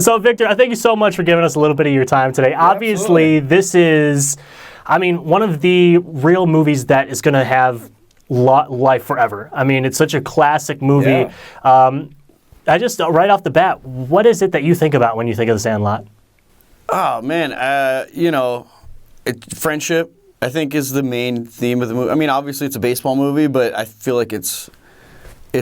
So, Victor, thank you so much for giving us a little bit of your time today. Yeah, obviously, absolutely. this is, I mean, one of the real movies that is going to have life forever. I mean, it's such a classic movie. Yeah. I just, right off the bat, what is it that you think about when you think of The Sandlot? Oh, man. Friendship, I think, is the main theme of the movie. I mean, obviously, it's a baseball movie, but I feel like it's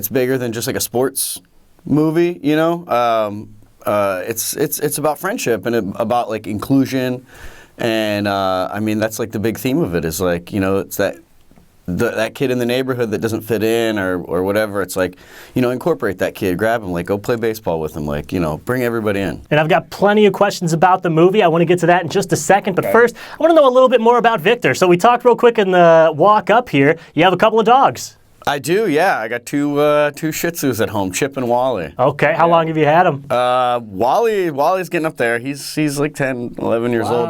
bigger than just like a sports movie, you know? It's about friendship and about, like, inclusion. And, I mean, that's, like, the big theme of it is, like, you know, it's that kid in the neighborhood that doesn't fit in or whatever. It's like, you know, incorporate that kid, grab him, like, go play baseball with him, like, you know, bring everybody in. And I've got plenty of questions about the movie. I want to get to that in just a second. But first, I want to know a little bit more about Victor. So we talked real quick in the walk up here. You have a couple of dogs. I do, yeah. I got two Shih Tzus at home, Chip and Wally. Okay, how long have you had them? Wally's getting up there. He's like 10, 11 years old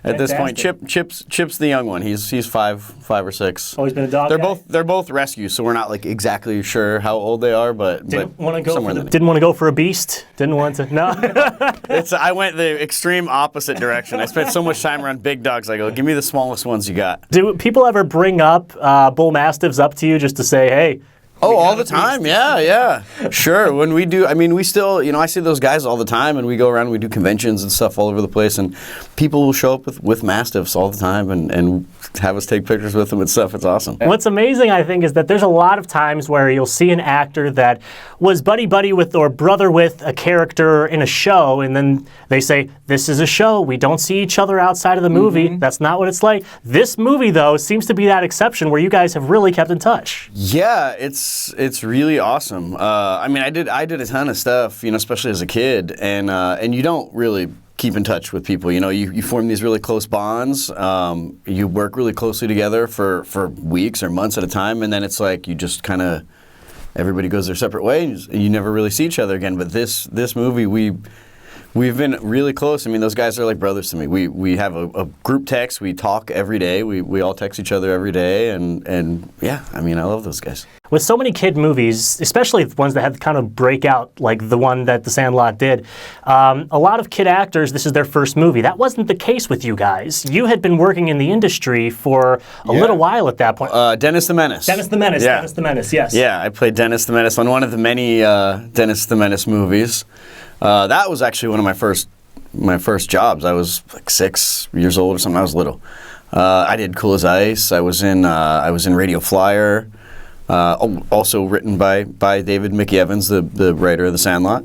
at this point. Chip's the young one. He's five or six. Always been a dog guy? They're both rescues, so we're not like exactly sure how old they are, but didn't want to go for a beast. Didn't want to. No. I went the extreme opposite direction. I spent so much time around big dogs. I go, give me the smallest ones you got. Do people ever bring up bull mastiffs up to you just to say, hey? Oh, all the time, yeah. Sure, when we do, I mean, we still, you know, I see those guys all the time, and we go around and we do conventions and stuff all over the place, and people will show up with mastiffs all the time and have us take pictures with them and stuff. It's awesome. What's amazing, I think, is that there's a lot of times where you'll see an actor that was buddy-buddy with or brother with a character in a show, and then they say, this is a show. We don't see each other outside of the movie. Mm-hmm. That's not what it's like. This movie, though, seems to be that exception where you guys have really kept in touch. Yeah, it's really awesome. I mean, I did a ton of stuff, you know, especially as a kid, and you don't really keep in touch with people. You know, you form these really close bonds. You work really closely together for weeks or months at a time, and then it's like you just kind of everybody goes their separate ways, and you never really see each other again. But this movie, we've been really close. I mean, those guys are like brothers to me. We have a group text. We talk every day. We all text each other every day, and yeah, I mean, I love those guys. With so many kid movies, especially ones that had kind of breakout, like the one that The Sandlot did, a lot of kid actors, this is their first movie. That wasn't the case with you guys. You had been working in the industry for a little while at that point. Dennis the Menace. Dennis the Menace. Yeah. Dennis the Menace, yes. Yeah, I played Dennis the Menace on one of the many Dennis the Menace movies. That was actually one of my first jobs. I was like 6 years old or something. I was little. I did Cool as Ice. I was in Radio Flyer. Also written by David Mickey Evans, the writer of The Sandlot.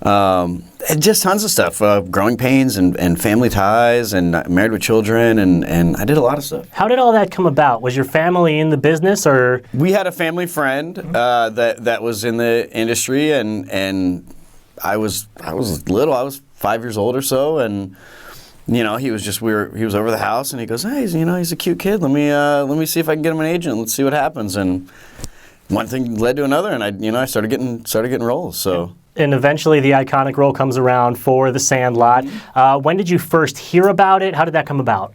And just tons of stuff. Growing Pains and Family Ties and Married with Children, and I did a lot of stuff. How did all that come about? Was your family in the business, or? We had a family friend that was in the industry, and I was little. I was 5 years old or so, and you know, he was over the house, and he goes, hey, you know, he's a cute kid. Let me see if I can get him an agent. Let's see what happens. And one thing led to another, and I started getting roles. So. And eventually, the iconic role comes around for The Sandlot. When did you first hear about it? How did that come about?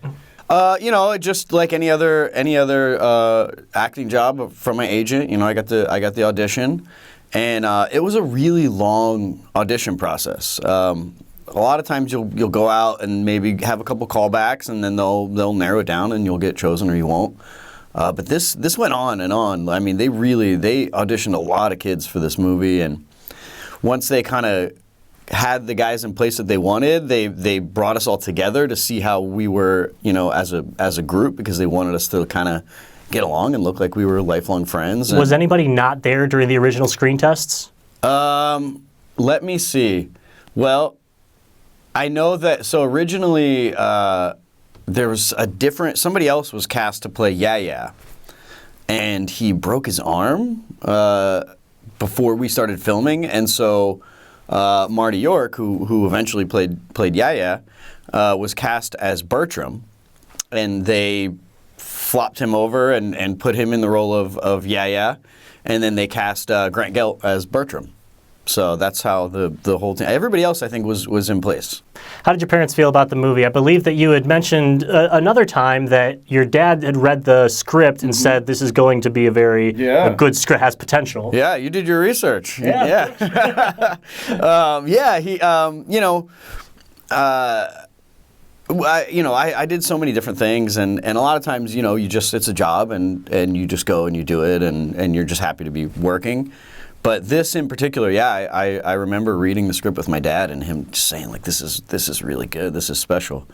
You know, just like any other acting job from my agent. You know, I got the audition, and it was a really long audition process. A lot of times you'll go out and maybe have a couple callbacks, and then they'll narrow it down, and you'll get chosen or you won't. But this went on and on. I mean, they auditioned a lot of kids for this movie, and once they kind of had the guys in place that they wanted, they brought us all together to see how we were, you know, as a group, because they wanted us to kind of get along and look like we were lifelong friends. Was anybody not there during the original screen tests? Let me see. Well, I know that, so originally there was somebody else was cast to play Yaya, and he broke his arm before we started filming, and so Marty York, who eventually played Yaya, was cast as Bertram, and they flopped him over and put him in the role of Yaya, and then they cast Grant Gelt as Bertram. So that's how the whole team. Everybody else, I think, was in place. How did your parents feel about the movie? I believe that you had mentioned another time that your dad had read the script and said this is going to be a very a good script, has potential. Yeah, you did your research. Yeah. I did so many different things, and a lot of times, it's a job, and you just go and you do it, and you're just happy to be working. But this in particular, I remember reading the script with my dad and him just saying, like, this is really good, this is special.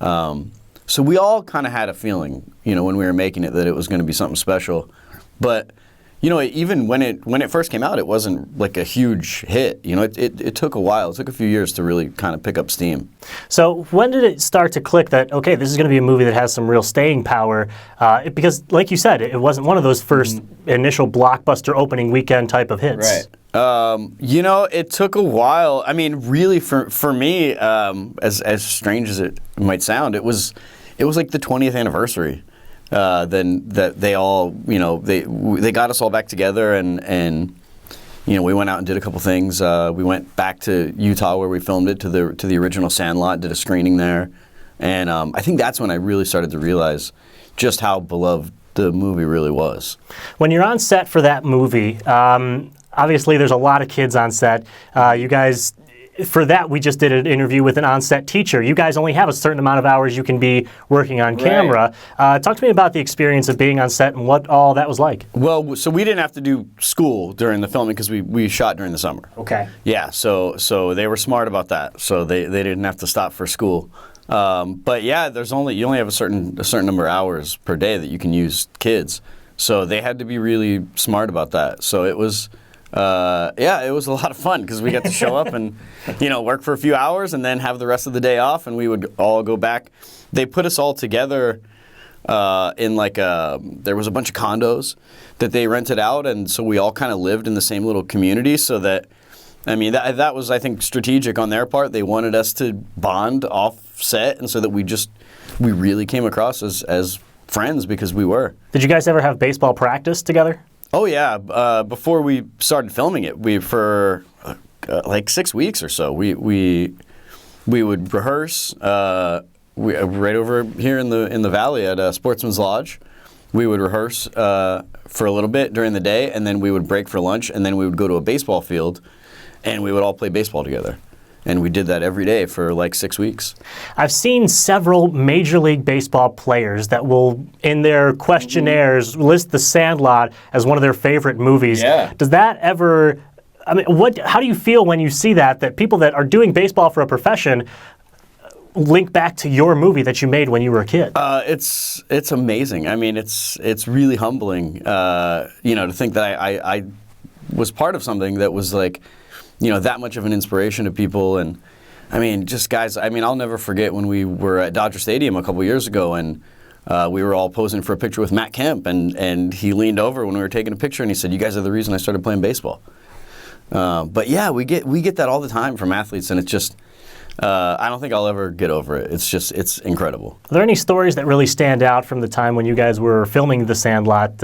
So we all kind of had a feeling, when we were making it, that it was going to be something special. But even when it first came out, it wasn't like a huge hit. It took a while. It took a few years to really kind of pick up steam. So when did it start to click that, okay, this is going to be a movie that has some real staying power? Because, like you said, it wasn't one of those first initial blockbuster opening weekend type of hits. Right. It took a while. I mean, really, for me, as strange as it might sound, it was like the 20th anniversary. Then that they all, they got us all back together, and we went out and did a couple things. We went back to Utah where we filmed it, to the original Sandlot, did a screening there, and I think that's when I really started to realize just how beloved the movie really was. When you're on set for that movie, obviously there's a lot of kids on set. You guys. For that, we just did an interview with an on-set teacher. You guys only have a certain amount of hours you can be working on camera. Talk to me about the experience of being on set and what all that was like. Well, so we didn't have to do school during the filming because we shot during the summer. Okay. Yeah, so they were smart about that. So they didn't have to stop for school. But yeah, you only have a certain number of hours per day that you can use kids. So they had to be really smart about that. So it was. It was a lot of fun because we got to show up and, work for a few hours and then have the rest of the day off, and we would all go back. They put us all together in there was a bunch of condos that they rented out, and so we all kind of lived in the same little community, so that, that was, I think, strategic on their part. They wanted us to bond off set, and so that we really came across as friends because we were. Did you guys ever have baseball practice together? Oh yeah, before we started filming it, for like 6 weeks or so, we would rehearse right over here in the valley at Sportsman's Lodge. We would rehearse for a little bit during the day, and then we would break for lunch, and then we would go to a baseball field, and we would all play baseball together. And we did that every day for like 6 weeks. I've seen several Major League Baseball players that will, in their questionnaires, list The Sandlot as one of their favorite movies. Yeah. Does that ever, how do you feel when you see that people that are doing baseball for a profession link back to your movie that you made when you were a kid? It's amazing. It's really humbling, to think that I was part of something that was like, that much of an inspiration to people. And just guys, I'll never forget when we were at Dodger Stadium a couple years ago, and we were all posing for a picture with Matt Kemp, and he leaned over when we were taking a picture and he said, "You guys are the reason I started playing baseball." But yeah, we get that all the time from athletes, and it's just, I don't think I'll ever get over it. It's incredible. Are there any stories that really stand out from the time when you guys were filming The Sandlot?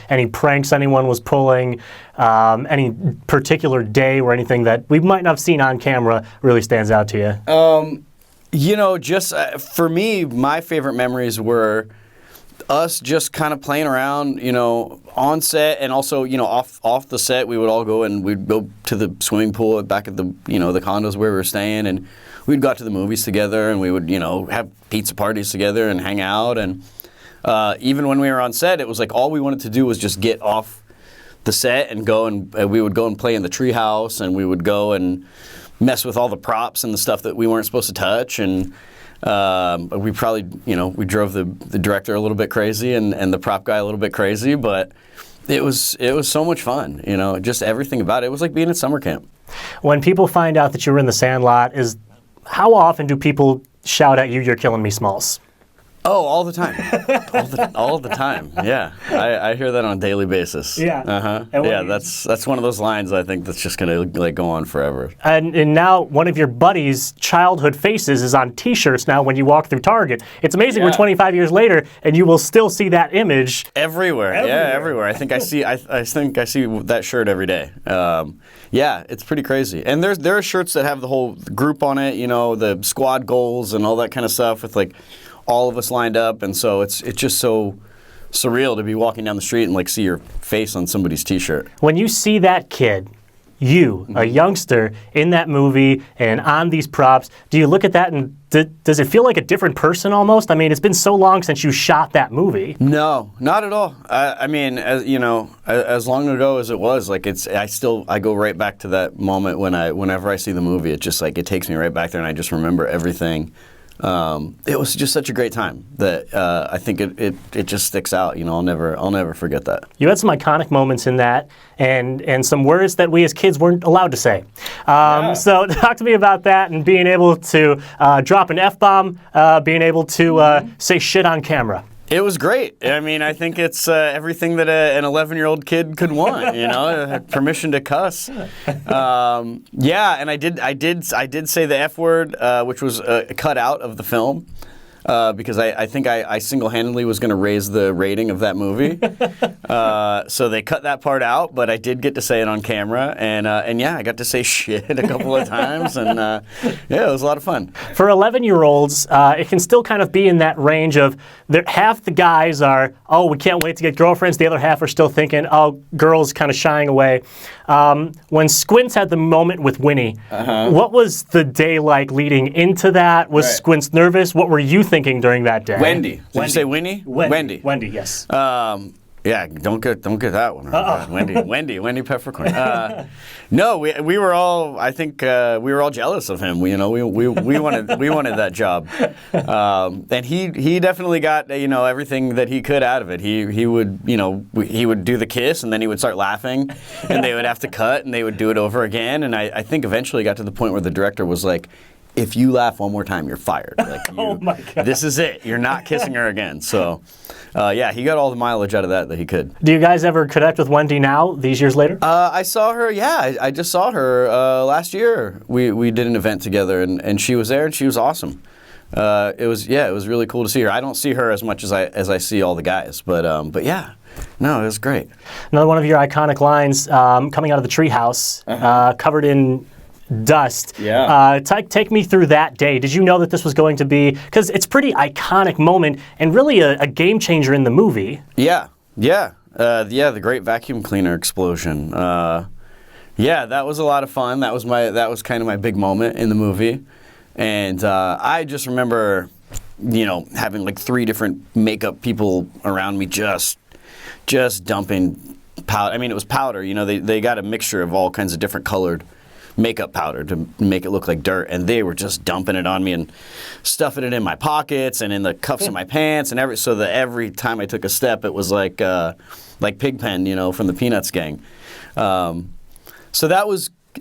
Any pranks anyone was pulling? Any particular day or anything that we might not have seen on camera really stands out to you? Just for me, my favorite memories were us just kind of playing around, on set, and also, off the set. We would all go and we'd go to the swimming pool back at the condos where we were staying, and we'd go out to the movies together, and we would, have pizza parties together and hang out. And even when we were on set, it was like all we wanted to do was just get off the set and go, and we would go and play in the treehouse, and we would go and mess with all the props and the stuff that we weren't supposed to touch. And we probably, we drove the director a little bit crazy and the prop guy a little bit crazy, but it was so much fun, just everything about it. It was like being at summer camp. When people find out that you were in The Sandlot, how often do people shout at you, "You're killing me, Smalls"? Oh, all the time. all the time. Yeah, I hear that on a daily basis. Yeah. Yeah, that's one of those lines I think that's just gonna like go on forever. And now one of your buddies' childhood faces is on T-shirts now when you walk through Target. It's amazing. Yeah. We're 25 years later, and you will still see that image Everywhere. Yeah, everywhere. I think I see that shirt every day. Yeah, it's pretty crazy. And there are shirts that have the whole group on it. You know, the squad goals and all that kind of stuff with like all of us lined up, and so it's just so surreal to be walking down the street and like see your face on somebody's T-shirt. When you see that kid, a youngster in that movie and on these props, do you look at that and does it feel like a different person almost? I mean, it's been so long since you shot that movie. No, not at all. I mean, as long ago as it was, like I go right back to that moment whenever I see the movie. It just like it takes me right back there, and I just remember everything. It was just such a great time that I think it just sticks out. You know, I'll never forget that. You had some iconic moments in that, and some words that we as kids weren't allowed to say. So talk to me about that and being able to drop an F-bomb, being able to say shit on camera. It was great. I mean, I think it's everything that an 11-year-old kid could want. You know, had permission to cuss. Yeah, and I did say the F word, which was cut out of the film. Because I think I single-handedly was going to raise the rating of that movie. So they cut that part out, but I did get to say it on camera, and yeah, I got to say shit a couple of times, and yeah, it was a lot of fun. For 11-year-olds, it can still kind of be in that range of half the guys are, oh, we can't wait to get girlfriends, the other half are still thinking, oh, girls kind of shying away. When Squints had the moment with Winnie, what was the day like leading into that? Was Squints nervous? What were you thinking during that day? Wendy. Did you say Winnie? Wendy. Wendy, yes. Yeah, don't get that one. Wendy Peppercorn. No, we were all. I think we were all jealous of him. We wanted that job, and he definitely got everything that he could out of it. He would he would do the kiss, and then he would start laughing, and they would have to cut, and they would do it over again. And I think eventually got to the point where the director was like, if you laugh one more time, you're fired. Like, oh my God. This is it. You're not kissing her again. So, yeah, he got all the mileage out of that he could. Do you guys ever connect with Wendy now, these years later? I saw her, yeah. I just saw her last year. We did an event together, and she was there, and she was awesome. It was really cool to see her. I don't see her as much as I see all the guys, but yeah. No, it was great. Another one of your iconic lines, coming out of the treehouse, covered in dust. Yeah. Take me through that day. Did you know that this was going to be, because it's a pretty iconic moment and really a game changer in the movie. Yeah. The great vacuum cleaner explosion. Yeah, that was a lot of fun. That was kind of my big moment in the movie, and I just remember, having like 3 different makeup people around me just dumping powder. I mean, it was powder. They got a mixture of all kinds of different colored makeup powder to make it look like dirt, and they were just dumping it on me and stuffing it in my pockets and in the cuffs of my pants, and every time I took a step, it was like Pigpen, from the Peanuts gang. So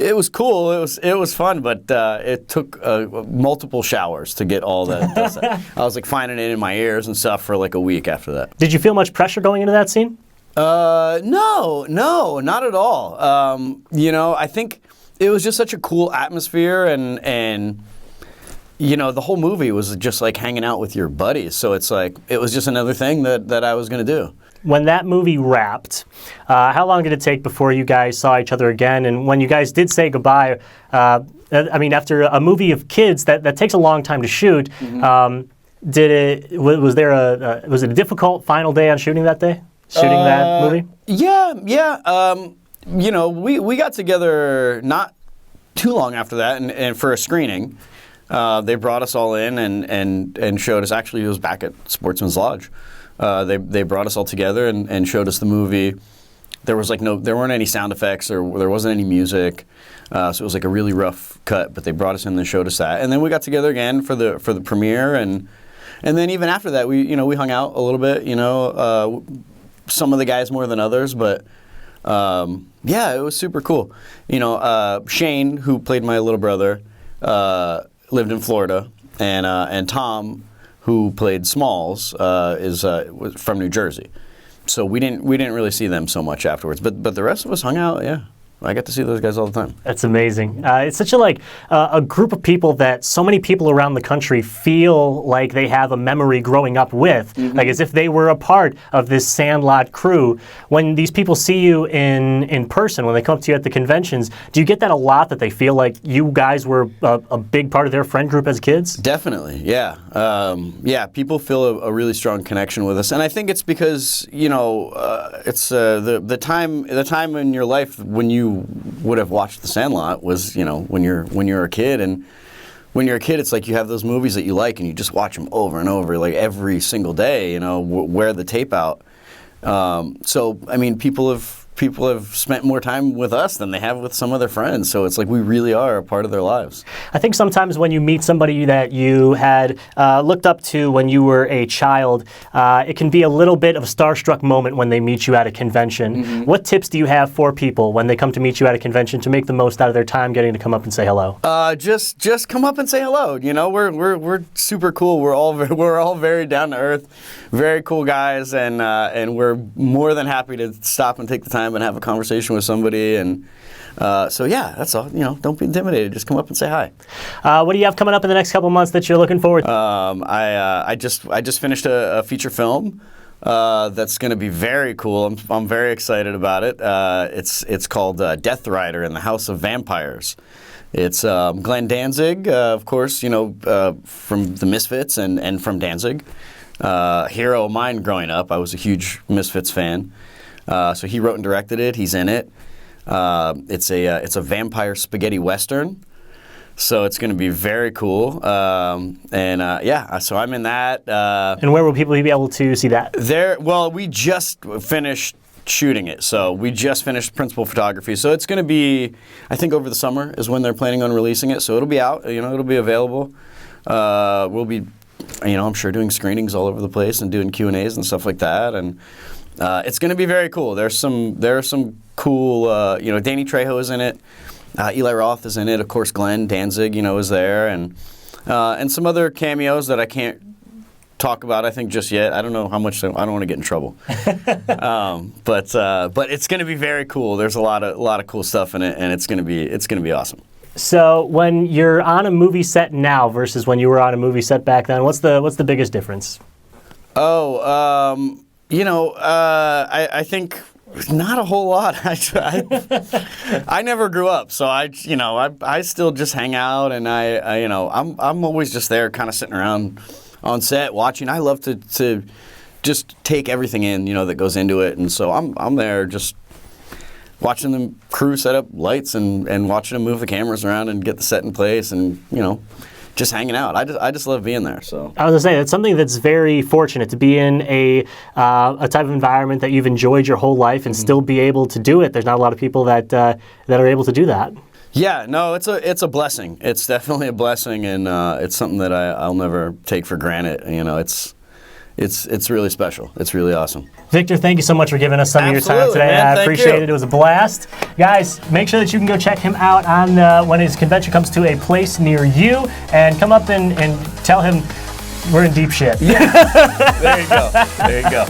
it was cool. It was fun, but it took multiple showers to get all that dust. I was like finding it in my ears and stuff for like a week after that. Did you feel much pressure going into that scene? No, not at all. I think it was just such a cool atmosphere, and the whole movie was just like hanging out with your buddies. So it's like it was just another thing that I was going to do. When that movie wrapped, how long did it take before you guys saw each other again? And when you guys did say goodbye, after a movie of kids, that takes a long time to shoot. Was it a difficult final day on shooting that day? That movie? Yeah. We got together not too long after that, and for a screening, they brought us all in and showed us. Actually, it was back at Sportsman's Lodge. They brought us all together and showed us the movie. There weren't any sound effects, or there wasn't any music, so it was like a really rough cut. But they brought us in and showed us that, and then we got together again for the premiere, and then even after that, we hung out a little bit. Some of the guys more than others, but. Yeah, it was super cool. Shane, who played my little brother, lived in Florida, and Tom, who played Smalls, was from New Jersey. So we didn't really see them so much afterwards. But the rest of us hung out, yeah. I get to see those guys all the time. That's amazing. It's such a group of people that so many people around the country feel like they have a memory growing up with, like as if they were a part of this Sandlot crew. When these people see you in person, when they come up to you at the conventions, do you get that a lot, that they feel like you guys were a big part of their friend group as kids? Definitely, yeah. Yeah, people feel a really strong connection with us. And I think it's because, it's the time in your life when you would have watched The Sandlot was, when you're a kid, and when you're a kid, it's like you have those movies that you like and you just watch them over and over, like every single day, wear the tape out. So, I mean, people have spent more time with us than they have with some of their friends. So it's like we really are a part of their lives. I think sometimes when you meet somebody that you had looked up to when you were a child, it can be a little bit of a starstruck moment when they meet you at a convention. What tips do you have for people when they come to meet you at a convention to make the most out of their time getting to come up and say hello? Just come up and say hello. We're super cool. We're all very down to earth, very cool guys, and we're more than happy to stop and take the time and have a conversation with somebody. And so yeah, that's all. Don't be intimidated. Just come up and say hi. What do you have coming up in the next couple months that you're looking forward to? I just finished a feature film that's going to be very cool. I'm very excited about it. It's called Death Rider in the House of Vampires. It's Glenn Danzig, of course, from the Misfits and from Danzig. Hero of mine growing up. I was a huge Misfits fan. So he wrote and directed it. He's in it. It's a vampire spaghetti western. So it's going to be very cool. So I'm in that. And where will people be able to see that? We just finished shooting it. So we just finished principal photography. So it's going to be, I think over the summer is when they're planning on releasing it. So it'll be out, it'll be available. We'll be, I'm sure doing screenings all over the place and doing Q&As and stuff like that. And it's going to be very cool. There are some cool, Danny Trejo is in it. Eli Roth is in it. Of course, Glenn Danzig, is there. And some other cameos that I can't talk about, I think, just yet. I don't know how much, I don't want to get in trouble. But it's going to be very cool. There's a lot of cool stuff in it, and it's going to be awesome. So when you're on a movie set now versus when you were on a movie set back then, what's the biggest difference? I think not a whole lot. I never grew up, so I still just hang out, and I'm always just there, kind of sitting around on set watching. I love to just take everything in, that goes into it, and so I'm there just watching the crew set up lights and watching them move the cameras around and get the set in place, and just hanging out. I just love being there. So I was gonna say that's something that's very fortunate to be in a type of environment that you've enjoyed your whole life and still be able to do it. There's not a lot of people that are able to do that. Yeah, no, it's a blessing. It's definitely a blessing, and it's something that I'll never take for granted. It's really special. It's really awesome. Victor, thank you so much for giving us some of your time today. Man, I appreciate it. It was a blast. Guys, make sure that you can go check him out on when his convention comes to a place near you, and come up and tell him we're in deep shit. Yeah. There you go.